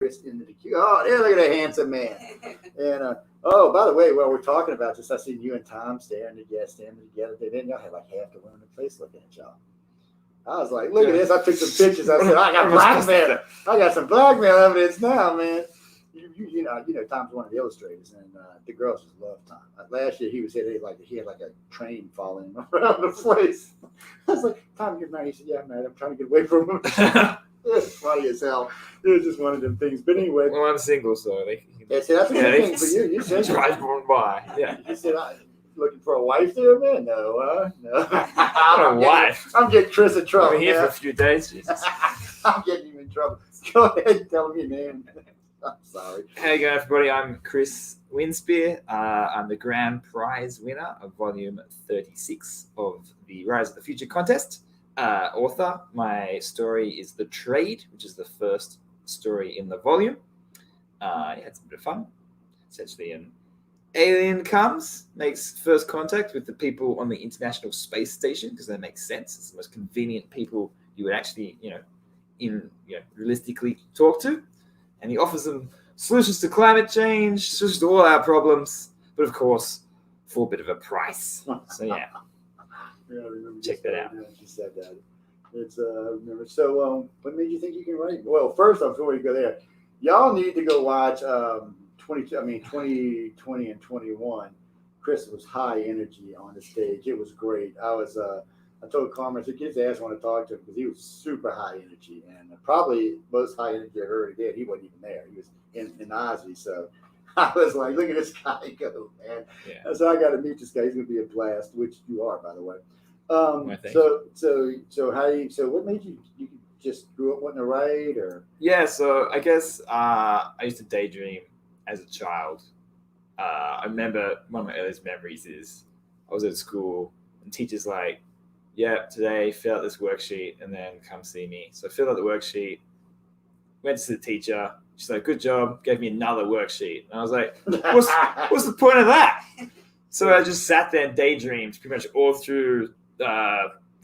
Chris into the queue. Oh, yeah, look at that handsome man. And oh, by the way, while we're talking about this, I seen you and Tom standing together. They didn't y'all had like half the women in the place looking at y'all. I was like, look at this. I took some pictures. I said, I got blackmail. I got some blackmail evidence now, man. You know, Tom's one of the illustrators, and the girls just love Tom. Last year, he had like a train falling around the place. I was like, Tom, you're mad? He said, yeah, man, I'm trying to get away from him. It's funny as hell. It was just one of them things. But anyway. Well, I'm single, so that's a good thing for you. You said drive on by. Yeah. You said, looking for a wife there, man? No, no. Not a wife. I'm getting Chris in trouble. I'm here for a few days. Jesus. I'm getting you in trouble. Go ahead and tell me your name. I'm sorry. Hey, going, everybody. I'm Chris Winspear. I'm the grand prize winner of volume 36 of the Rise of the Future contest. Author. My story is The Trade, which is the first story in the volume. It had some bit of fun. Essentially, an alien comes, makes first contact with the people on the International Space Station because that makes sense. It's the most convenient people you would actually, realistically talk to. And he offers them solutions to climate change, solutions to all our problems, but of course, for a bit of a price. So yeah, check that out. She said that. It's remember. So, what made you think you can write? Well, first off, before we go there, y'all need to go watch 2020 and 21. Chris was high energy on the stage. It was great. I told Carmen, I said, kids ass want to talk to him because he was super high energy and probably most high energy I heard again. He wasn't even there. He was in Ozzy. So I was like, look at this guy go, man. Yeah. So I got to meet this guy. He's going to be a blast, which you are, by the way. So what made you just grew up wanting to write or? Yeah. So I guess I used to daydream as a child. I remember one of my earliest memories is I was at school and teachers like, yeah, today fill out this worksheet and then come see me. So I filled out the worksheet, went to the teacher. She's like, good job. Gave me another worksheet. And I was like, what's the point of that? So I just sat there and daydreamed pretty much all through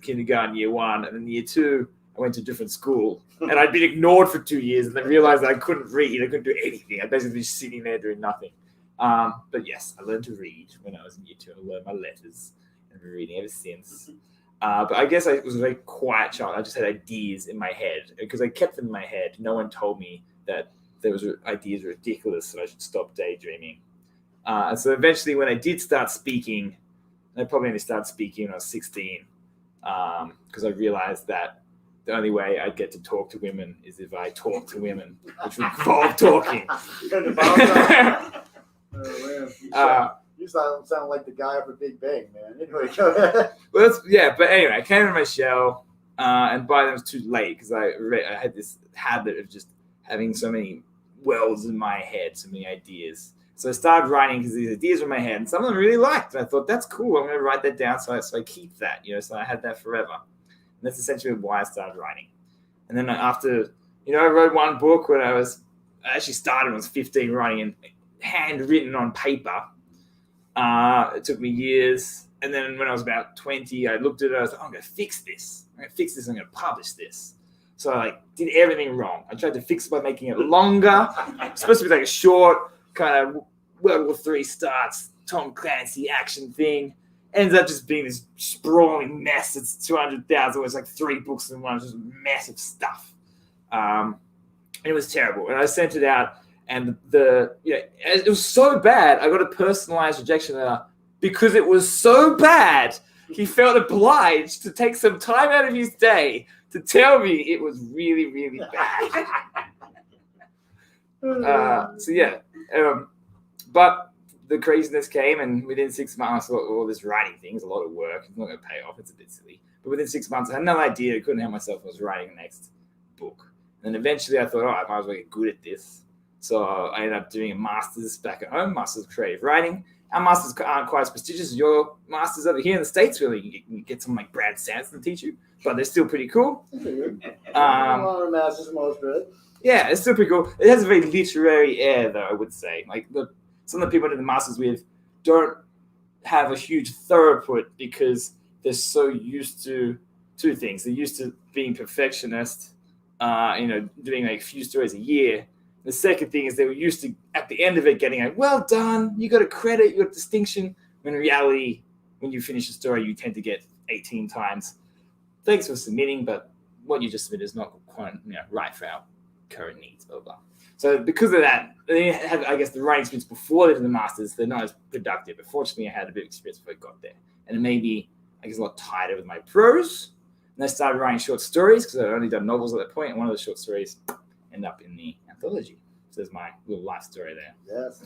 kindergarten, year one. And then year two, I went to a different school. And I'd been ignored for 2 years and then realized that I couldn't read. I couldn't do anything. I basically just sitting there doing nothing. But yes, I learned to read when I was in year two. I learned my letters and been reading ever since. But I guess I was a very quiet child. I just had ideas in my head because I kept them in my head. No one told me that ideas were ridiculous and I should stop daydreaming. And so eventually when I did start speaking, I probably only started speaking when I was 16 because I realized that the only way I'd get to talk to women is if I talk to women, which would involve talking. You sound like the guy of a Big Bang, man. Anyway, go ahead. Well, but anyway, I came into my shell, and by then it was too late because I had this habit of just having so many wells in my head, so many ideas. So I started writing because these ideas were in my head, and some of them I really liked. And I thought, that's cool. I'm going to write that down so I keep that, so I had that forever. And that's essentially why I started writing. And then after, I wrote one book when I actually started when I was 15 writing and handwritten on paper. It took me years. And then when I was about 20, I looked at it. I was like, I'm going to fix this. I'm going to publish this. So I did everything wrong. I tried to fix it by making it longer. It's supposed to be like a short kind of World War III starts, Tom Clancy action thing. Ends up just being this sprawling mess. It's 200,000. It's like 3 books in one. It's just a mess of stuff. And it was terrible. And I sent it out. And it was so bad, I got a personalized rejection letter because it was so bad. He felt obliged to take some time out of his day to tell me it was really, really bad. But the craziness came, and within 6 months, all this writing thing is a lot of work. It's not going to pay off. It's a bit silly. But within 6 months, I had no idea. I couldn't help myself. I was writing the next book. And then eventually I thought, I might as well get good at this. So I ended up doing a master's back at home, master's of creative writing. Our masters aren't quite as prestigious as your masters over here in the States, really. You can get someone like Brad Sanson to teach you, but they're still pretty cool. Masters most good. Yeah, it's still pretty cool. It has a very literary air, though, I would say. Like some of the people I did the masters with don't have a huge throughput because they're so used to two things. They're used to being perfectionist, doing like a few stories a year. The second thing is they were used to, at the end of it, getting like, well done, you got a credit, you got distinction. When in reality, when you finish a story, you tend to get 18 times. Thanks for submitting, but what you just submitted is not quite right for our current needs, blah, blah. So because of that, they have, I guess, the writing experience before they did the Masters, they're not as productive. But fortunately, I had a bit of experience before I got there. And it made me, I guess, a lot tighter with my prose. And I started writing short stories because I'd only done novels at that point. And one of the short stories ended up in the anthology. So there's my little life story there. Yes,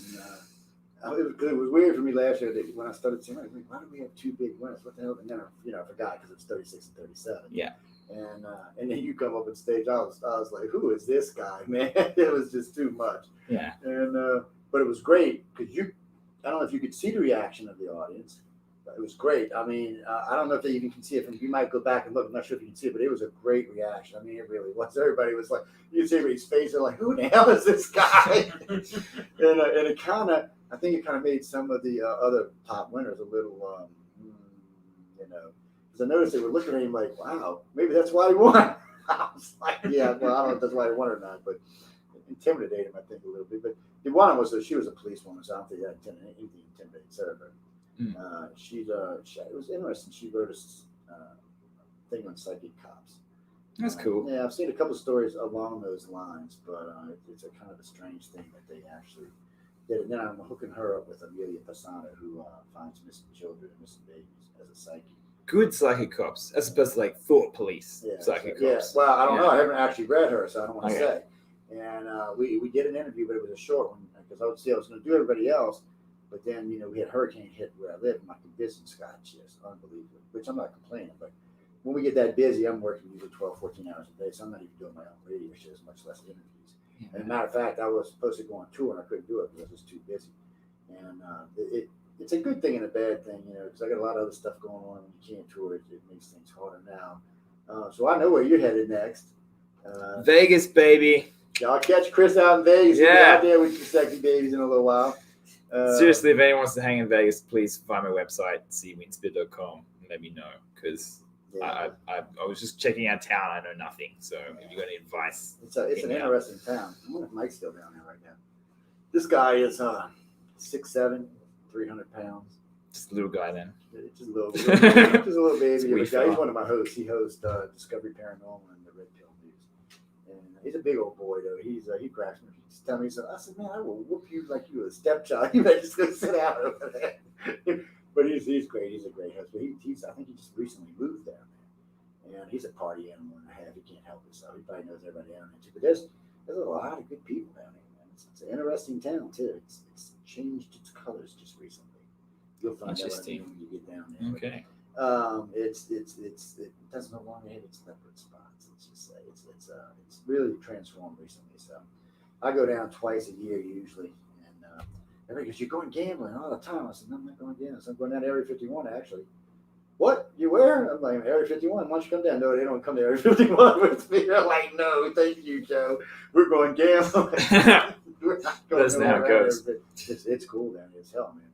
and it was weird for me last year when I started saying, why do we have two big winners? What the hell? And then I forgot because it was 36 and 37. Yeah. And then you come up on stage. I was like, who is this guy, man? It was just too much. Yeah. And but it was great because I don't know if you could see the reaction of the audience. But it was great. I mean, I don't know if they even can see it. You might go back and look. I'm not sure if you can see it, but it was a great reaction. I mean, it really was. Everybody was like, you see everybody's face. They're like, who the hell is this guy? and it kind of, I think it kind of made some of the other top winners a little, because I noticed they were looking at him like, wow, maybe that's why he won. I was like, yeah, well, I don't know if that's why he won or not, but it intimidated him, I think, a little bit. But the one was that she was a policewoman, so I don't think that anything intimidated her. But it was interesting. She wrote a thing on psychic cops. That's cool. Yeah, I've seen a couple of stories along those lines, but it's a kind of a strange thing that they actually did. And then I'm hooking her up with Amelia Passano, who finds missing children and missing babies as a psychic. Good psychic cops, as opposed to like thought police psychic cops. Yeah, well, I don't know. I haven't actually read her, so I don't want to say. And we did an interview, but it was a short one because I was going to do everybody else. But then, we had hurricane hit where I live, and my business got just unbelievable, which I'm not complaining. But when we get that busy, I'm working usually 12, 14 hours a day, so I'm not even doing my own radio shows, much less interviews. Yeah. As a matter of fact, I was supposed to go on tour, and I couldn't do it because I was too busy. And it's a good thing and a bad thing, because I got a lot of other stuff going on. When you can't tour, it makes things harder now. So I know where you're headed next. Vegas, baby. Y'all catch Chris out in Vegas. He'll be out there with your sexy babies in a little while. Seriously, if anyone wants to hang in Vegas, please find my website, cwinspear.com, and let me know, because I was just checking out town. I know nothing, so if you got any advice, it's an interesting town. I wonder if Mike's still down there right now. This guy is 6'7", 300 pounds. Just a little guy then. Just a little baby. He's one of my hosts. He hosts Discovery Paranormal and the Red Pill News. And he's a big old boy though. He cracks me. He's telling me, I said, man, I will whoop you like you were a stepchild. You better just go sit down over there. But he's great. He's a great host. But I think he just recently moved down there. And he's a party animal and a half. He can't help himself. He probably knows everybody down there too. But there's a lot of good people down there, man. It's an interesting town too. It's changed its colors just recently. You'll find out when you get down there. Okay. It doesn't no longer have its leopard spots. Let's just say it's really transformed recently. So I go down twice a year usually, and everybody goes, "You're going gambling all the time." I said, "No, I'm not going gambling. So I'm going down to Area 51 actually." What? You where? I'm like, Area 51. Why don't you come down? No, they don't come to Area 51 with me. They're like, no, thank you, Joe. We're going gambling. We're not going That's how it goes. It's cool down there as hell, man.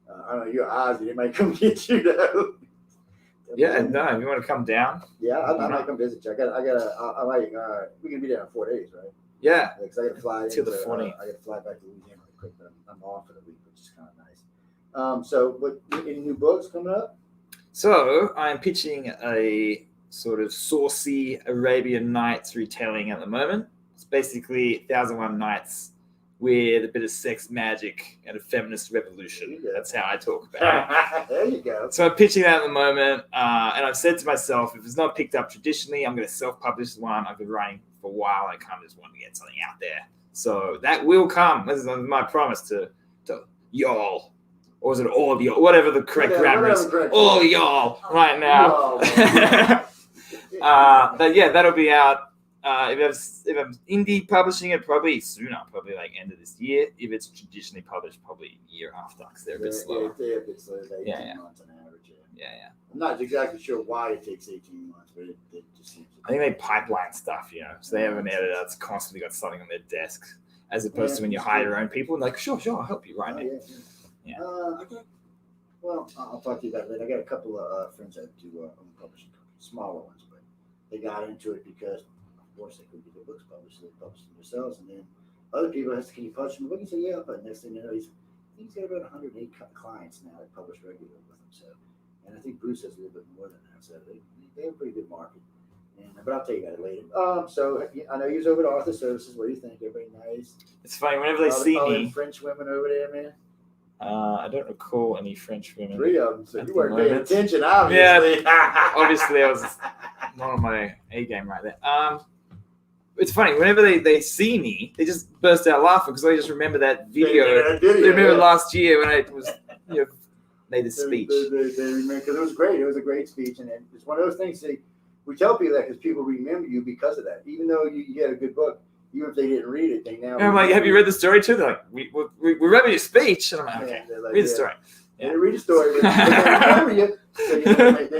I don't know, your eyes, they might come get you though. Yeah, no, if you want to come down. Yeah, I might come visit you. We're gonna be there in 4 days, right? Yeah. Because I gotta fly to the 40. I gotta fly back to Louisiana really quick, but I'm off for the week, which is kind of nice. So what any new books coming up? So I'm pitching a sort of saucy Arabian Nights retelling at the moment. It's basically 1001 Nights with a bit of sex magic and a feminist revolution. That's how I talk about it. There you go. So I'm pitching that at the moment, and I've said to myself, if it's not picked up traditionally, I'm going to self-publish one. I've been writing for a while. I kind of just want to get something out there. So that will come. This is my promise to y'all. Or is it all y'all? Whatever the correct grammar is. All y'all right now. But yeah, that'll be out. If I'm indie publishing it, probably sooner, probably like end of this year. If it's traditionally published, probably a year after, because they're a bit slower. They're a bit slower. 18 months on average. Yeah. I'm not exactly sure why it takes 18 months, but it just seems. I think they pipeline stuff, so they have an editor that's constantly got something on their desk, as opposed to when you hire your own people and like, sure, I'll help you right now. Yeah. Okay. Well, I'll talk to you about it later. I got a couple of friends that do publishing companies, smaller ones, but they got into it because, of course, they couldn't get their books published, so they published them themselves. And then Other people ask, can you publish him a book? He said, yeah, but next thing you know, he's got about 108 clients now that publish regularly with him. So, and I think Bruce has a little bit more than that. So they have a pretty good market. And, but I'll tell you about it later. So I know he was over at Arthur Services. What do you think? Everybody nice? It's funny whenever they see all me. them French women over there, man. I don't recall any French women. 3 of them. So at you the weren't paying moment. attention, obviously. Yeah, obviously I was not on my A game right there. It's funny whenever they see me, they just burst out laughing because they just remember that video. They remember last year when I was made the speech. They remember because it was great. It was a great speech, and it's one of those things. We tell people that because people remember you because of that. Even though you had a good book, even if they didn't read it, they now. And I'm like, have you read the story too? They're like, we read your speech, and I'm like, okay, like, read the story. Yeah. They read the story, but they remember you. So,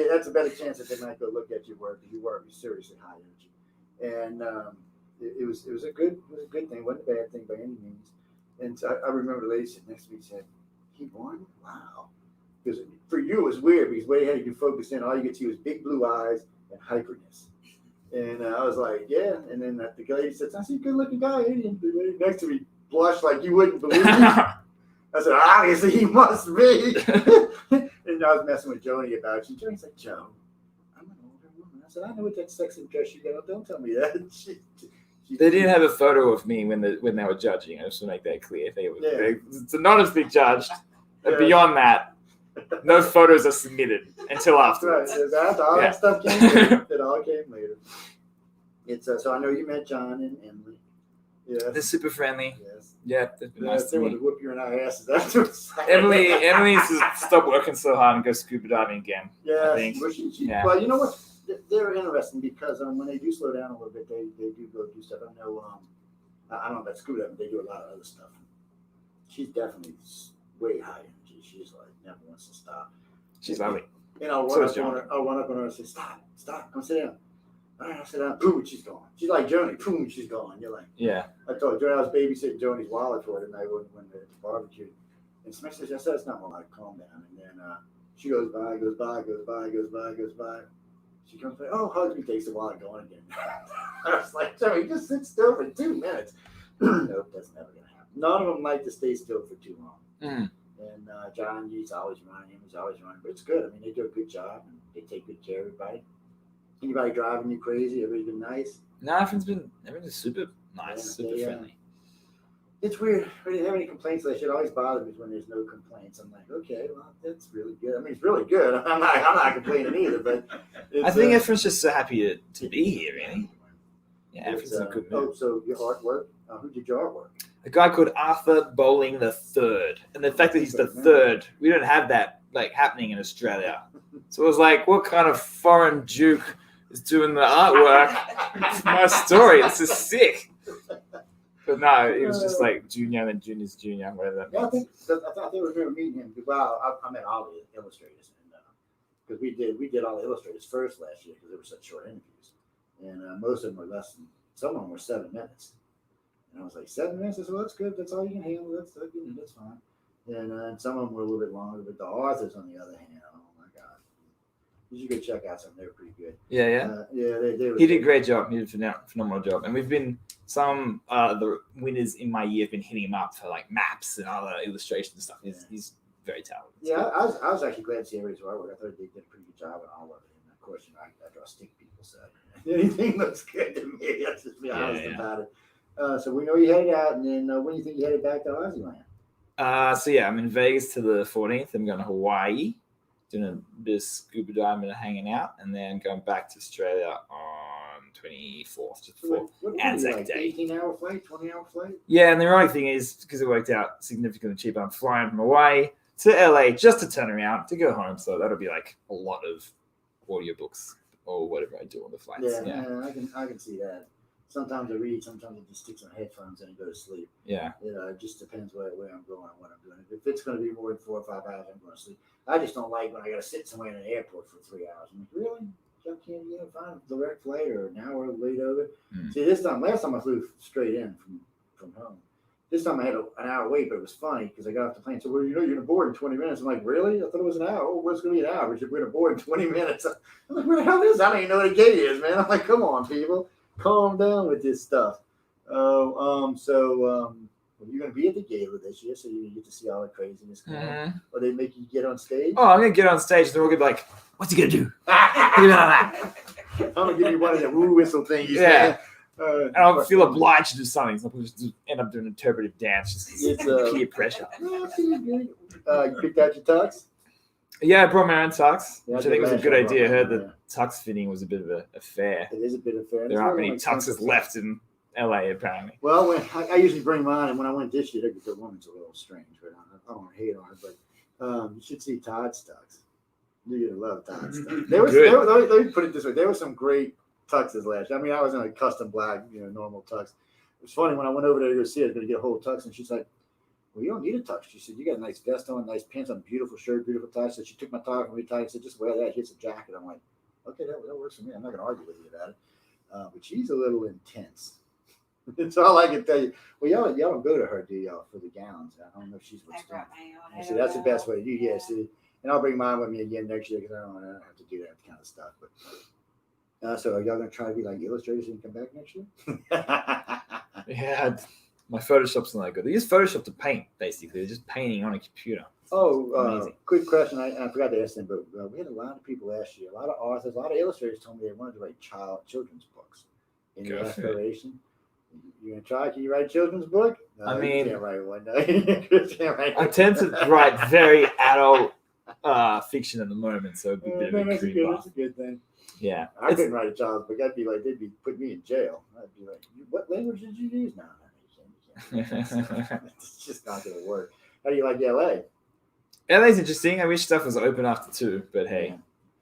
that's a better chance that they might go look at your work because your work is seriously high energy, and it was a good thing. It wasn't a bad thing by any means. And so I remember the lady sitting next to me said, "He won? Wow!" Because for you it was weird because way ahead you focus in, all you get to was big blue eyes and hyperness. And I was like, yeah. And then the lady said, "I see a good looking guy." And the lady next to me blushed like you wouldn't believe me. I said, "Obviously he must be." And I was messing with Joni about you. Joni's like, "Joe, I'm an older woman." I said, "I know what that sexy dress you got. Don't tell me that." They didn't have a photo of me when they were judging. I just want to make that clear. It's anonymously judged. And beyond that, no photos are submitted until afterwards. Right. All that stuff came later. It all came later. It's so I know you met John and Emily. Yeah, they're super friendly. Yes. Yeah, they've been nice to they me. want to whoop your and I asses afterwards. Emily needs to stop working so hard and go scuba diving again. Yeah. I think. Well, you know what? They're interesting because when they do slow down a little bit, they do go do stuff. I know. I don't know about scuba diving. They do a lot of other stuff. She's definitely way high energy. She's like never wants to stop. She's lovely. And I'll run up on her and say, "Stop, come sit down." All right, I'll sit down. Boom, she's gone. She's like Joni. Boom, she's gone. You're like, yeah. I told Joni I was babysitting Joni's wallet for her tonight when the barbecue. And Smith says, "I said it's not more like calm down." And then she goes by. She comes back. Oh, hugs me, takes the wallet, going again. I was like, "Joni, just sit still for 2 minutes." Nope, that's never gonna happen. None of them like to stay still for too long. Mm. And John, he's always running. But it's good. I mean, they do a good job and they take good care of everybody. Anybody driving you crazy? Everybody's been nice? No, everyone's super nice, super friendly. It's weird. We didn't have any complaints last year. It always bothers me when there's no complaints. I'm like, okay, well, that's really good. I mean, it's really good. I'm not complaining either, but I think everyone's just so happy to be here, really. Yeah, everyone's in a good mood. Oh, so your artwork? Who did your artwork? A guy called Arthur Bowling III. And the fact that he's the third, we don't have that happening in Australia. So it was like, what kind of foreign duke is doing the artwork? It's my story. This is sick. But no, it was just like junior and junior's junior, whatever that means. I thought they remember meeting him. Well, I met all the illustrators, because we did all the illustrators first last year because they were such short interviews, and most of them were less than. Some of them were 7 minutes, and I was like 7 minutes. I said, well, that's good. That's all you can handle. That's fine. And some of them were a little bit longer, but the authors, on the other hand, oh my god, you should go check out some. They were pretty good. Yeah. They were. He did a great job. He did a phenomenal job, and we've been. Some the winners in my year have been hitting him up for maps and other illustration stuff. He's very talented. Yeah, I was actually glad to see everybody's artwork. I thought they did a pretty good job on all of it. And of course, I draw stick people, so anything looks good to me. Let's just be honest about it. So we know you headed out, and then when do you think you headed back to Aussie land? So yeah, I'm in Vegas to the 14th. I'm going to Hawaii, doing a bit of scuba diving and hanging out, and then going back to Australia on 24th, just before Anzac Day. 18-hour flight, 20-hour flight? Yeah, and the ironic thing is, because it worked out significantly cheaper, I'm flying from Hawaii to LA just to turn around, to go home. So that'll be a lot of audiobooks or whatever I do on the flights. Yeah. I can see that. Sometimes I read, sometimes I just stick some headphones in and go to sleep. Yeah. It just depends where I'm going and what I'm doing. If it's going to be more than 4 or 5 hours, I'm going to sleep. I just don't like when I got to sit somewhere in an airport for 3 hours. I'm like, really? Can't find a direct flight or an hour late over? See, last time I flew straight in from home. This time I had an hour wait, but it was funny because I got off the plane. So, well, you're going to board in 20 minutes. I'm like, really? I thought it was an hour. Oh, what's going to be an hour? We're going to board in 20 minutes. I'm like, where the hell is that? I don't even know what a gate is, man. I'm like, come on, people. Calm down with this stuff. Well, you're going to be at the gala this year, so you get to see all the craziness going on. Or they make you get on stage? Oh, I'm gonna get on stage. They're all gonna be like, "What's he gonna do?" I'm going to give you one of the woo whistle things. Yeah. And I'll feel obliged to do something. So I'll just end up doing interpretive dance. Just It's, peer pressure. You picked out your tux? Yeah, I brought my own tux, Yeah, I which I think was a did good last idea. I year, heard yeah. that tux fitting was a bit of a affair. It is a bit of fair. There aren't many tuxes left in LA, apparently. Well, when I usually bring mine, and when I went this year, the woman's a little strange, but I don't want to hate on it. But you should see Todd's tux. You're gonna love Todd's tux. Let me put it this way: there were some great tuxes last year. I mean, I was in a custom black, normal tux. It was funny when I went over there to go see her. I was gonna get a whole tux, and she's like, "Well, you don't need a tux." She said, "You got a nice vest on, nice pants on, beautiful shirt, beautiful tie." So she took my tie from me, tie and said, "Just wear that. Here's a jacket." I'm like, "Okay, that works for me. I'm not gonna argue with you about it." But she's a little intense. That's all I can tell you. Well, y'all don't go to her, do y'all, for the gowns? I don't know if she's what's I brought my own. See, that's the best way to do. Yeah, see, and I'll bring mine with me again next year because I don't have to do that kind of stuff. But so, are y'all gonna try to be like illustrators and come back next year? Yeah, my Photoshop's not that good. They use Photoshop to paint, basically. They're just painting on a computer. Oh, quick question. I forgot to ask them, but we had a lot of people last year. A lot of authors, a lot of illustrators told me they wanted to write children's books. Any Go for it. aspiration? You gonna try? Can you write a children's book? No, I mean, you can't write one. No, you can't write I tend to write very adult fiction at the moment, so it'd be a bit of a that's cream a good thing. Yeah. I couldn't write a child's book. I'd be like, they'd be putting me in jail. I'd be like, what language did you use? No, you can't. It's just not gonna work. How do you like LA? LA's interesting. I wish stuff was open after 2, but hey,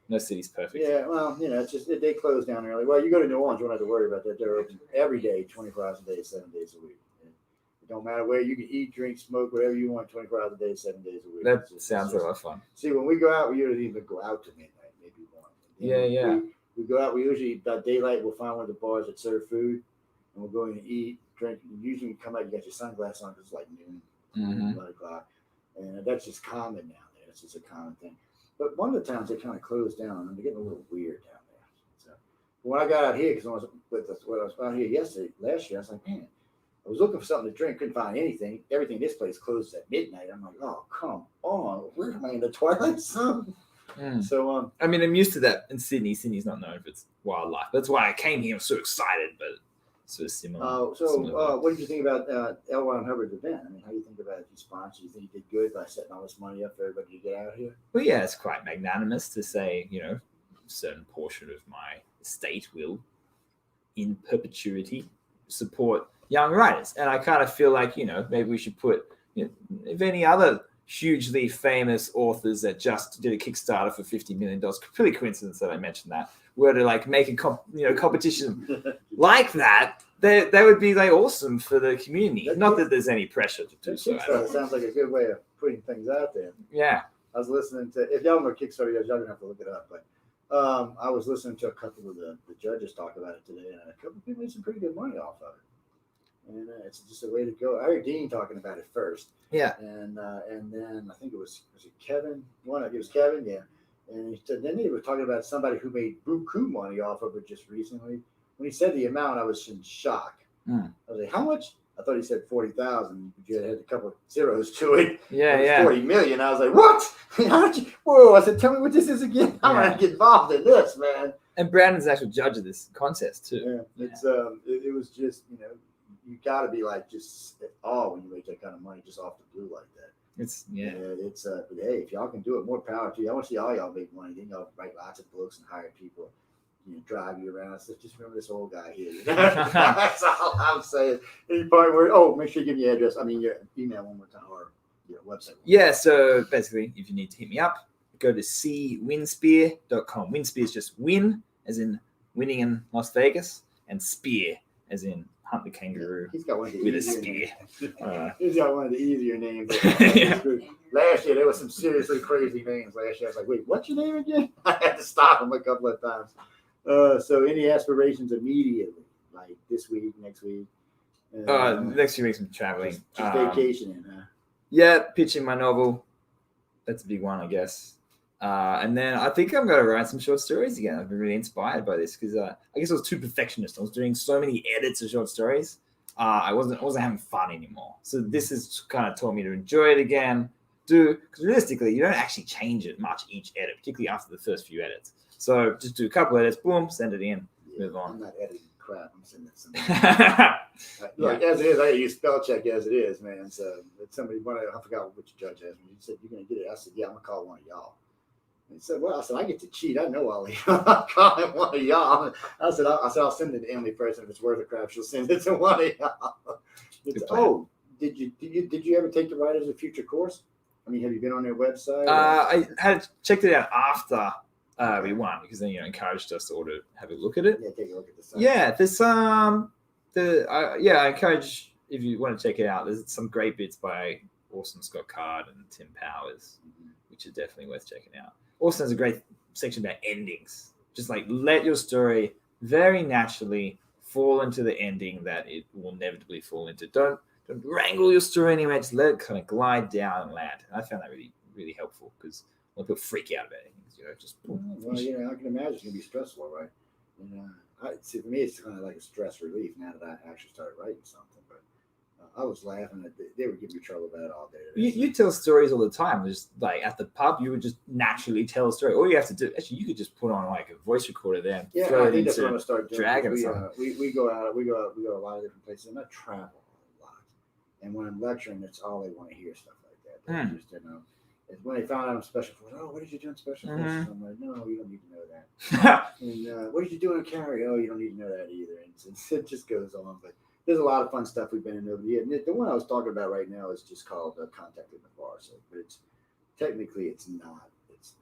no city's perfect. Yeah, well, it's just they close down early. Well, you go to New Orleans, you don't have to worry about that. They're open every day, 24 hours a day, 7 days a week. It don't matter where you can eat, drink, smoke, whatever you want, 24 hours a day, 7 days a week. That sounds a lot of fun. See, when we go out, we usually even go out to midnight, maybe 1. Yeah. We go out. We usually about daylight. We'll find one of the bars that serve food, and we'll go in and eat, drink. And usually, you come out, you got your sunglasses on because it's like noon, 1 o'clock, and that's just common down there. It's just a common thing. But one of the towns they kind of closed down, and they're getting a little weird down there. So when I got out here, because when I was out here last year, I was like, man, I was looking for something to drink, couldn't find anything. Everything this place closes at midnight. I'm like, oh, come on, where am I in the twilight zone? So I mean, I'm used to that in Sydney. Sydney's not known for its wildlife. That's why I came here. I was so excited, but it's sort of similar. What did you think about L. Ron Hubbard's event? I mean, how do you think about it? If you sponsor, you think you did good by setting all this money up for everybody to get out here? Well, yeah, it's quite magnanimous to say, a certain portion of my estate will, in perpetuity, support young writers. And I kind of feel like, maybe we should put, if any other hugely famous authors that just did a Kickstarter for $50 million, pretty coincidence that I mentioned that, were to like make a competition like that, they would be like awesome for the community. Not that there's any pressure to do so. Kickstarter sounds like a good way of putting things out there. Yeah. I was listening to, if y'all know Kickstarter, y'all don't have to look it up, but I was listening to a couple of the judges talk about it today, and a couple of people made some pretty good money off of it. And it's just a way to go. I heard Dean talking about it first. Yeah. And then I think it was it Kevin? It was Kevin, yeah. And he said, then they were talking about somebody who made buku money off of it just recently. When he said the amount, I was in shock. I was like, how much? I thought he said 40,000, but you had a couple of zeros to it. Yeah. 40 million. I was like, what? How did you? Whoa! I said, tell me what this is again. I'm gonna get involved in this, man. And Brandon's actual judge of this contest too. Yeah, it's it was just you got to be like just at all when you make that kind of money just off the blue like that. But hey, if y'all can do it, more power to you. I want to see all y'all make money. Then y'all write lots of books and hire people, drive you around. So just remember this old guy here. That's all I'm saying. Any part where make sure you give me your address. I mean your email one more time or your website. Yeah. So basically, if you need to hit me up, go to cwinspear.com. Winspear is just win, as in winning in Las Vegas, and spear, as in hunt the kangaroo. He's got one of the with a easier spear. He's got one of the easier names. Yeah. Last year there was some seriously crazy names. Last year I was like, wait, what's your name again? I had to stop him a couple of times. So any aspirations immediately, like this week, next week? Next few weeks I'm traveling. Just vacationing, huh? Yeah, pitching my novel. That's a big one, I guess. And then I think I'm going to write some short stories again. I've been really inspired by this because I guess I was too perfectionist. I was doing so many edits of short stories. I wasn't having fun anymore. So this has kind of taught me to enjoy it again. Because realistically, you don't actually change it much each edit, particularly after the first few edits. So just do a couple edits, boom, send it in, move on. I'm not editing crap. I'm sending it something. Look, as it is, I use spell check as it is, man. So if somebody I forgot which judge asked me. He said, "You're gonna get it." I said, "Yeah, I'm gonna call one of y'all." He said, "Well," I said, "I get to cheat. I know all of you. I'm calling one of y'all." I said, "I'll send it to Emily first, and if it's worth a crap, she'll send it to one of y'all." Did you ever take the Writers of the Future course? I mean, have you been on their website? I had checked it out after we won, because then encouraged us all to have a look at it. Yeah, take a look at the site. Yeah, there's I encourage, if you want to check it out, there's some great bits by Orson Scott Card and Tim Powers, which are definitely worth checking out. Also, there's a great section about endings. Just like let your story very naturally fall into the ending that it will inevitably fall into. Don't wrangle your story anyway. Just let it kind of glide down and land. And I found that really, really helpful, because a lot of people freak out about it. Just boom. Well, I can imagine it's gonna be stressful, right? See, for me, it's kind of like a stress relief now that I actually started writing something. But I was laughing at they would give me trouble about it all day. You tell stories all the time. Just like at the pub, you would just naturally tell a story. All you have to do, actually, you could just put on like a voice recorder there. Yeah, throw I it think that's into what I'm gonna start doing. Dragon. We go out. We go a lot of different places, and I travel a lot. And when I'm lecturing, that's all they want to hear, stuff like that. They just it's when they found out I'm special forces. Oh, what did you do in special forces? I'm like, no, you don't need to know that. And what did you do in carry? Oh, you don't need to know that either. And it just goes on. But there's a lot of fun stuff we've been in over the years. The one I was talking about right now is just called Contact in the Bar. So, but it's technically it's not. It's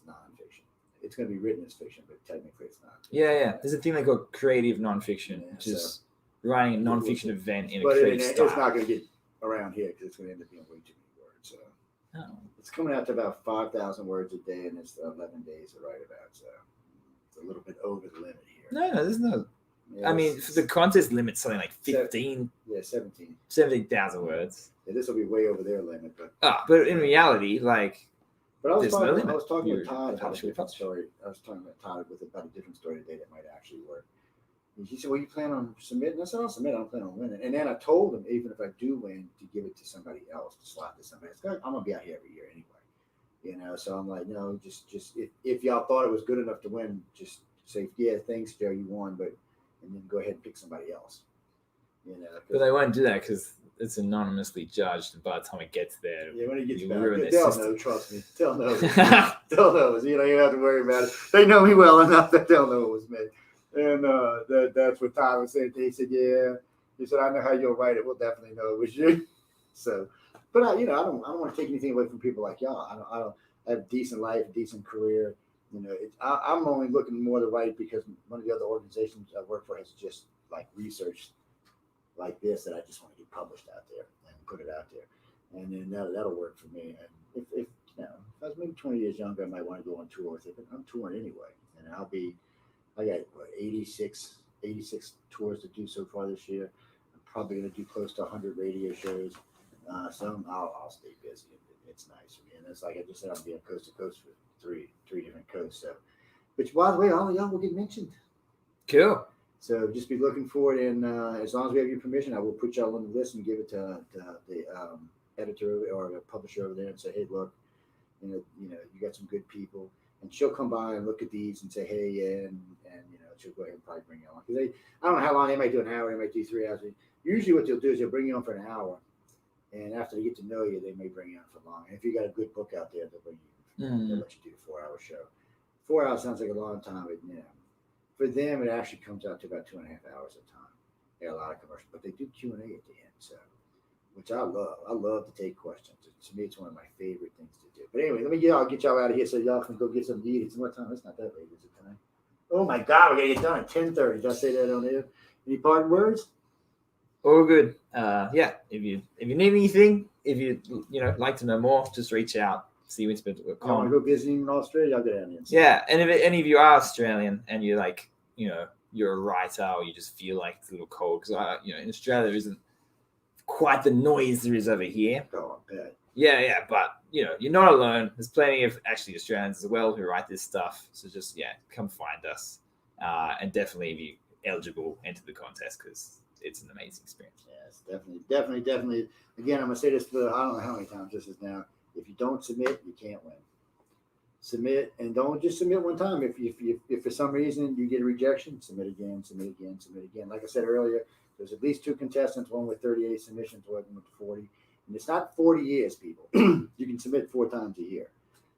nonfiction. It's going to be written as fiction, but technically it's not. Yeah. There's a thing they call creative nonfiction, which is writing a nonfiction event in a creative style. It's not going to get around here because it's going to end up being way too many words. So. It's coming out to about 5,000 words a day, and it's 11 days to write about. So it's a little bit over the limit here. No, there's no. Yeah, I mean, the contest limit's something like 15. 17,000 words. Yeah, this will be way over their limit, but in reality, like. But I was talking with Todd about a different story. I was talking about Todd about a different story today that might actually work. And he said, "Well, you plan on submitting?" I said, "I'll submit. I don't plan on winning." And then I told him, even if I do win, to give it to somebody else, to slot to somebody else. I'm gonna be out here every year anyway, So I'm like, no, just if y'all thought it was good enough to win, just say, "Yeah, thanks, Joe, you won," and then go ahead and pick somebody else. But they won't do that because it's anonymously judged, and by the time it gets there, when it gets back, they'll know. Trust me, they'll know. They'll know. You don't have to worry about it. They know me well enough that they'll know it was me. And that's what Todd was saying. He said, "Yeah." He said, "I know how you'll write it. We'll definitely know it was you." So, but I don't want to take anything away from people like y'all. I don't have a decent life, decent career. I'm only looking more to write because one of the other organizations I work for has just like research like this that I just want to get published out there and put it out there, and then that'll work for me. And if I was maybe 20 years younger, I might want to go on tour with it. But I'm touring anyway, and I got 86 tours to do so far this year. I'm probably going to do close to 100 radio shows. So I'll stay busy. It's nice for me. And it's like I just said, I'm being coast to coast for three different coasts. So, which by the way, all of y'all will get mentioned. Cool. So just be looking for it. And as long as we have your permission, I will put y'all on the list and give it to the editor or the publisher over there and say, "Hey, look, you got some good people." And she'll come by and look at these and say, "Hey, yeah," and she'll go ahead and probably bring you on. Because I don't know how long they might do, an hour, they might do 3 hours. Usually what they'll do is they'll bring you on for an hour, and after they get to know you, they may bring you on for long. And if you got a good book out there, they'll bring you. They'll let you do a 4-hour show. 4 hours sounds like a long time, but for them it actually comes out to about 2.5 hours of time. They got a lot of commercials, but they do Q&A at the end, so which I love. I love to take questions. To me, it's one of my favorite things to do. But anyway, let me get y'all out of here so y'all can go get some meat. It's what time? It's not that late, is it tonight? Oh my God, we're gonna get done at 10:30. Did I say that on there? Any parting words? All good. Yeah. If you need anything, if you like to know more, just reach out. See Winspear.com. I want to go visit in Australia. I'll get down there. Yeah, and if any of you are Australian and you're like, you're a writer or you just feel like it's a little cold because in Australia there isn't quite the noise there is over here. Oh, I bet. Yeah, but you're not alone. There's plenty of actually Australians as well who write this stuff. So just come find us, and definitely if you're eligible, enter the contest because it's an amazing experience. Yes, definitely. Again, I'm gonna say this for I don't know how many times this is now. If you don't submit, you can't win. Submit, and don't just submit one time. If for some reason you get a rejection, submit again. Like I said earlier, there's at least 2 contestants, one with 38 submissions, one with 40. And it's not 40 years, people. You can submit 4 times a year.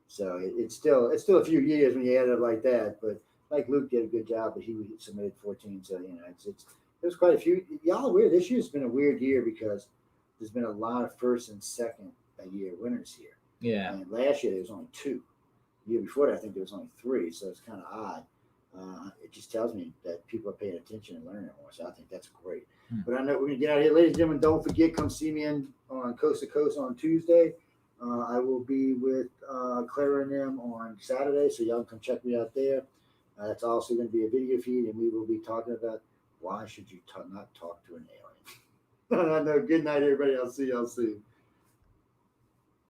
So it's still a few years when you add it like that. But like Luke did a good job, but he submitted 14. So there's quite a few. Y'all are weird. This year's been a weird year because there's been a lot of first and second a year winners here. Yeah. And last year there was only 2. The year before that, I think there was only 3. So it's kind of odd. It just tells me that people are paying attention and learning more. So I think that's great. But I know we're gonna get out of here, ladies and gentlemen. Don't forget, come see me on Coast to Coast on Tuesday. I will be with Clara and them on Saturday, so y'all can come check me out there. That's also going to be a video feed, and we will be talking about why should you not talk to an alien. No, good night, everybody. I'll see y'all soon.